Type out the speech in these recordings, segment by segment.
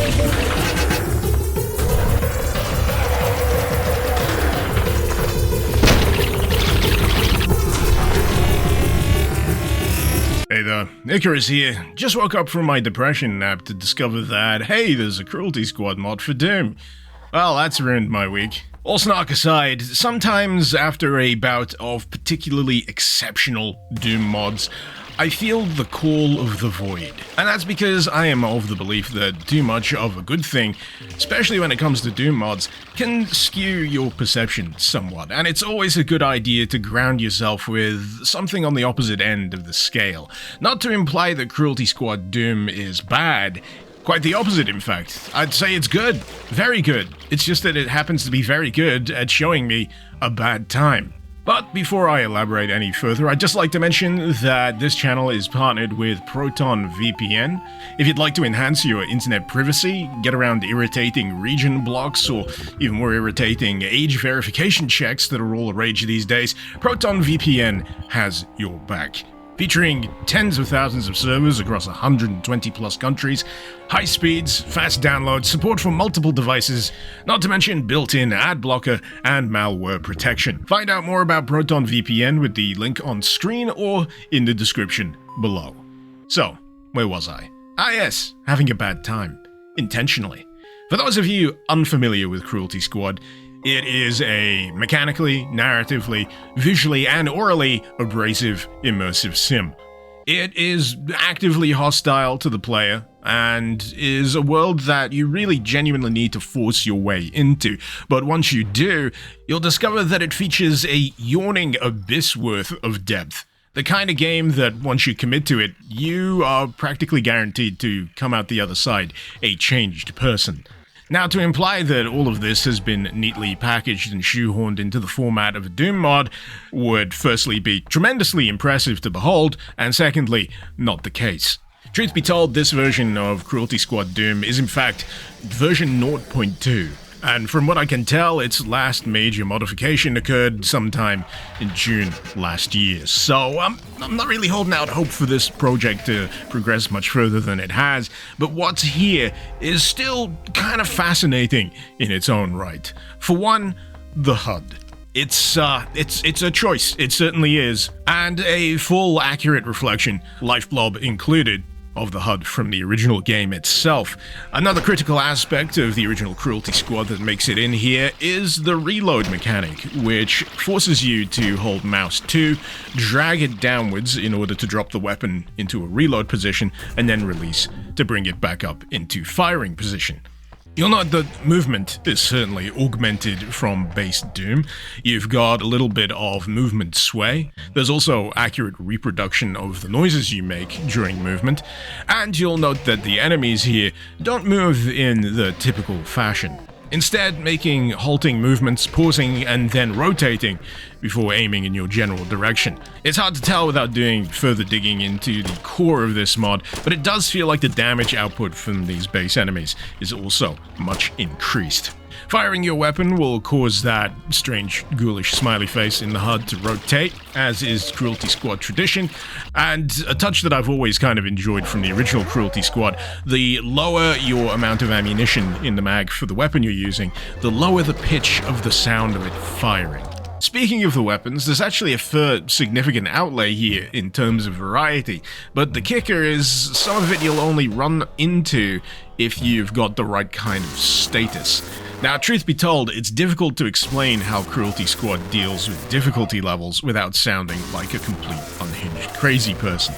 Hey there, Icarus here. Just woke up from my depression nap to discover that, hey, there's a Cruelty Squad mod for Doom. Well, that's ruined my week. All snark aside, sometimes after a bout of particularly exceptional Doom mods, I feel the call of the void. And that's because I am of the belief that too much of a good thing, especially when it comes to Doom mods, can skew your perception somewhat. And it's always a good idea to ground yourself with something on the opposite end of the scale. Not to imply that Cruelty Squad Doom is bad. Quite the opposite, in fact. I'd say it's good. Very good. It's just that it happens to be very good at showing me a bad time. But before I elaborate any further, I'd just like to mention that this channel is partnered with Proton VPN. If you'd like to enhance your internet privacy, get around irritating region blocks, or even more irritating age verification checks that are all the rage these days, Proton VPN has your back. Featuring tens of thousands of servers across 120 plus countries, high speeds, fast downloads, support for multiple devices, not to mention built-in ad blocker and malware protection. Find out more about Proton VPN with the link on screen or in the description below. So, where was I? Yes, having a bad time. Intentionally. For those of you unfamiliar with Cruelty Squad, it is a mechanically, narratively, visually, and orally abrasive, immersive sim. It is actively hostile to the player, and is a world that you really genuinely need to force your way into. But once you do, you'll discover that it features a yawning abyss worth of depth. The kind of game that once you commit to it, you are practically guaranteed to come out the other side a changed person. Now, to imply that all of this has been neatly packaged and shoehorned into the format of a Doom mod would firstly be tremendously impressive to behold, and secondly, not the case. Truth be told, this version of Cruelty Squad Doom is in fact version 0.2. And from what I can tell, its last major modification occurred sometime in June last year. So I'm not really holding out hope for this project to progress much further than it has, but what's here is still kind of fascinating in its own right. For one, the HUD. It's a choice, it certainly is, and a full accurate reflection, life blob included, of the HUD from the original game itself. Another critical aspect of the original Cruelty Squad that makes it in here is the reload mechanic, which forces you to hold mouse 2, drag it downwards in order to drop the weapon into a reload position, and then release to bring it back up into firing position. You'll note that movement is certainly augmented from base Doom. You've got a little bit of movement sway. There's also accurate reproduction of the noises you make during movement. And you'll note that the enemies here don't move in the typical fashion. Instead, making halting movements, pausing, and then rotating before aiming in your general direction. It's hard to tell without doing further digging into the core of this mod, but it does feel like the damage output from these base enemies is also much increased. Firing your weapon will cause that strange, ghoulish smiley face in the HUD to rotate, as is Cruelty Squad tradition, and a touch that I've always kind of enjoyed from the original Cruelty Squad: the lower your amount of ammunition in the mag for the weapon you're using, the lower the pitch of the sound of it firing. Speaking of the weapons, there's actually a fair significant outlay here in terms of variety, but the kicker is some of it you'll only run into if you've got the right kind of status. Now, truth be told, it's difficult to explain how Cruelty Squad deals with difficulty levels without sounding like a complete unhinged crazy person.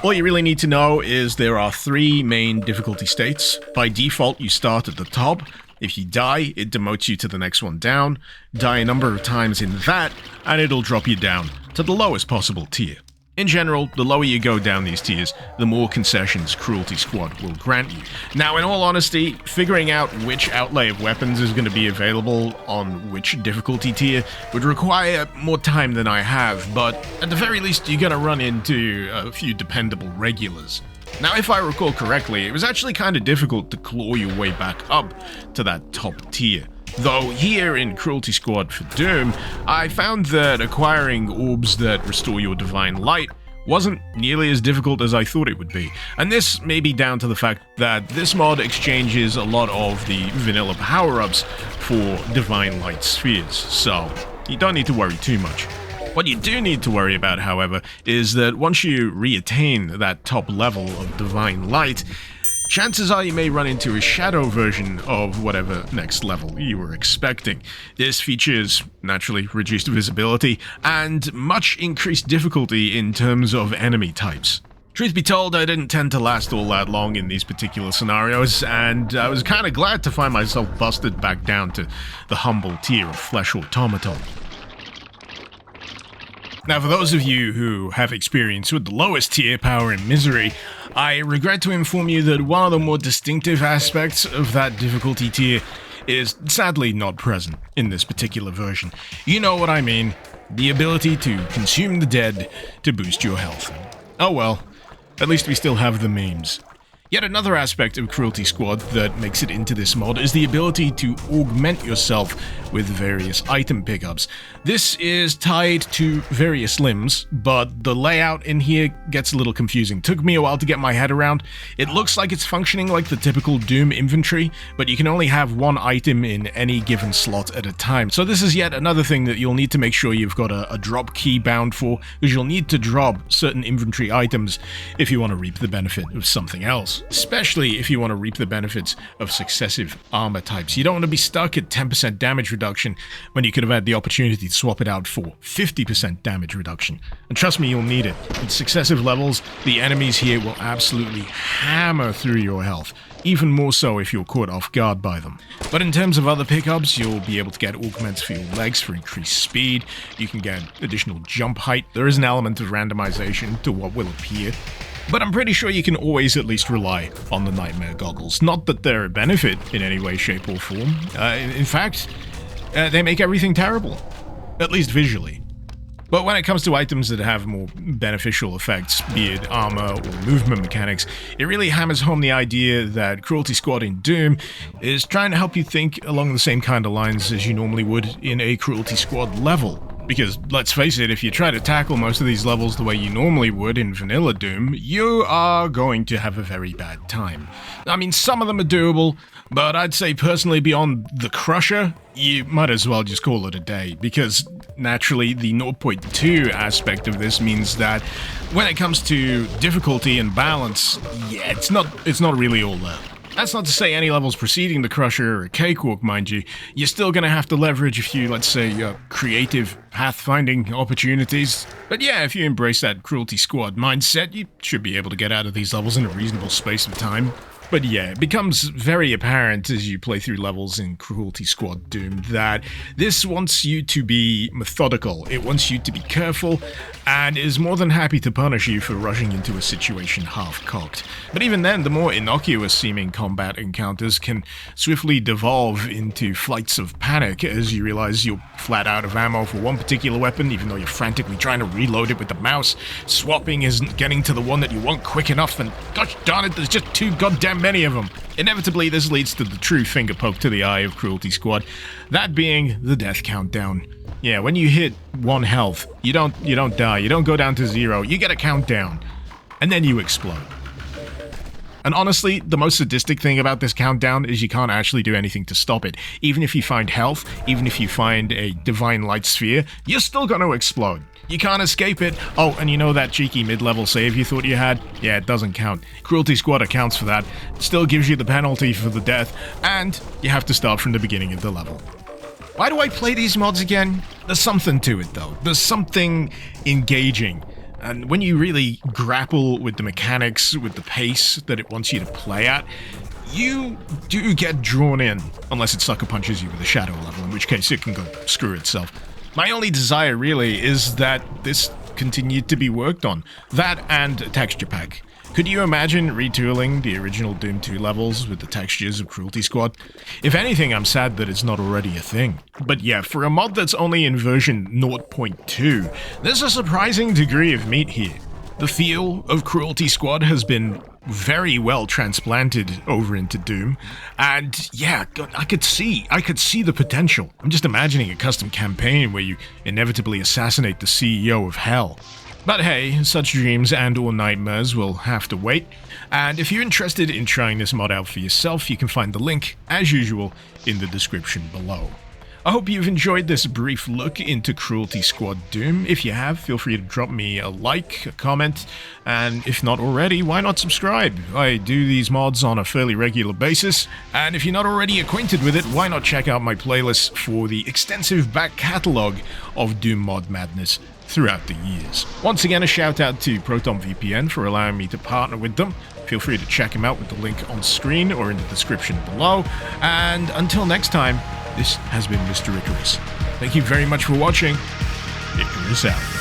All you really need to know is there are 3 main difficulty states. By default, you start at the top. If you die, it demotes you to the next one down. Die a number of times in that, and it'll drop you down to the lowest possible tier. In general, the lower you go down these tiers, the more concessions Cruelty Squad will grant you. Now, in all honesty, figuring out which outlay of weapons is going to be available on which difficulty tier would require more time than I have, but at the very least, you're going to run into a few dependable regulars. Now, if I recall correctly, it was actually kind of difficult to claw your way back up to that top tier. Though here in Cruelty Squad for Doom, I found that acquiring orbs that restore your divine light wasn't nearly as difficult as I thought it would be. And this may be down to the fact that this mod exchanges a lot of the vanilla power-ups for Divine Light spheres, so you don't need to worry too much. What you do need to worry about, however, is that once you re-attain that top level of Divine Light, chances are you may run into a shadow version of whatever next level you were expecting. This features, naturally, reduced visibility and much increased difficulty in terms of enemy types. Truth be told, I didn't tend to last all that long in these particular scenarios, and I was kinda glad to find myself busted back down to the humble tier of Flesh Automaton. Now, for those of you who have experience with the lowest tier, Power and Misery, I regret to inform you that one of the more distinctive aspects of that difficulty tier is sadly not present in this particular version. You know what I mean, the ability to consume the dead to boost your health. Oh well, at least we still have the memes. Yet another aspect of Cruelty Squad that makes it into this mod is the ability to augment yourself with various item pickups. This is tied to various limbs, but the layout in here gets a little confusing. Took me a while to get my head around. It looks like it's functioning like the typical Doom inventory, but you can only have one item in any given slot at a time. So this is yet another thing that you'll need to make sure you've got a drop key bound for, because you'll need to drop certain inventory items if you want to reap the benefit of something else. Especially if you want to reap the benefits of successive armor types. You don't want to be stuck at 10% damage reduction when you could have had the opportunity to swap it out for 50% damage reduction. And trust me, you'll need it. At successive levels, the enemies here will absolutely hammer through your health, even more so if you're caught off guard by them. But in terms of other pickups, you'll be able to get augments for your legs for increased speed, you can get additional jump height, there is an element of randomization to what will appear. But I'm pretty sure you can always at least rely on the Nightmare Goggles. Not that they're a benefit in any way, shape, or form. In fact, they make everything terrible. At least visually. But when it comes to items that have more beneficial effects, be it armor or movement mechanics, it really hammers home the idea that Cruelty Squad in Doom is trying to help you think along the same kind of lines as you normally would in a Cruelty Squad level. Because, let's face it, if you try to tackle most of these levels the way you normally would in vanilla Doom, you are going to have a very bad time. I mean, some of them are doable, but I'd say personally beyond the Crusher, you might as well just call it a day, because naturally the 0.2 aspect of this means that when it comes to difficulty and balance, yeah, it's not really all there. That's not to say any levels preceding the Crusher are a cakewalk, mind you. You're still going to have to leverage a few, let's say, creative pathfinding opportunities. But yeah, if you embrace that Cruelty Squad mindset, you should be able to get out of these levels in a reasonable space of time. But yeah, it becomes very apparent as you play through levels in Cruelty Squad Doom that this wants you to be methodical, it wants you to be careful, and is more than happy to punish you for rushing into a situation half-cocked. But even then, the more innocuous-seeming combat encounters can swiftly devolve into flights of panic as you realize you're flat out of ammo for one particular weapon, even though you're frantically trying to reload it with the mouse. Swapping isn't getting to the one that you want quick enough, and gosh darn it, there's just too goddamn many of them. Inevitably, this leads to the true finger poke to the eye of Cruelty Squad, that being the death countdown. Yeah, when you hit 1 health, you don't die, you don't go down to 0, you get a countdown, and then you explode. And honestly, the most sadistic thing about this countdown is you can't actually do anything to stop it. Even if you find health, even if you find a Divine Light Sphere, you're still gonna explode. You can't escape it. Oh, and you know that cheeky mid-level save you thought you had? Yeah, it doesn't count. Cruelty Squad accounts for that. It still gives you the penalty for the death, and you have to start from the beginning of the level. Why do I play these mods again? There's something to it, though. There's something engaging. And when you really grapple with the mechanics, with the pace that it wants you to play at, you do get drawn in, unless it sucker punches you with a shadow level, in which case it can go screw itself. My only desire, really, is that this continued to be worked on. That and a texture pack. Could you imagine retooling the original Doom 2 levels with the textures of Cruelty Squad? If anything, I'm sad that it's not already a thing. But yeah, for a mod that's only in version 0.2, there's a surprising degree of meat here. The feel of Cruelty Squad has been very well transplanted over into Doom, and yeah, I could see the potential. I'm just imagining a custom campaign where you inevitably assassinate the CEO of Hell. But hey, such dreams and or nightmares will have to wait, and if you're interested in trying this mod out for yourself, you can find the link, as usual, in the description below. I hope you've enjoyed this brief look into Cruelty Squad Doom. If you have, feel free to drop me a like, a comment, and if not already, why not subscribe? I do these mods on a fairly regular basis, and if you're not already acquainted with it, why not check out my playlist for the extensive back catalogue of Doom mod madness throughout the years. Once again, a shout out to ProtonVPN for allowing me to partner with them. Feel free to check them out with the link on screen or in the description below, and until next time, this has been Mr. Icarus. Thank you very much for watching. Icarus out.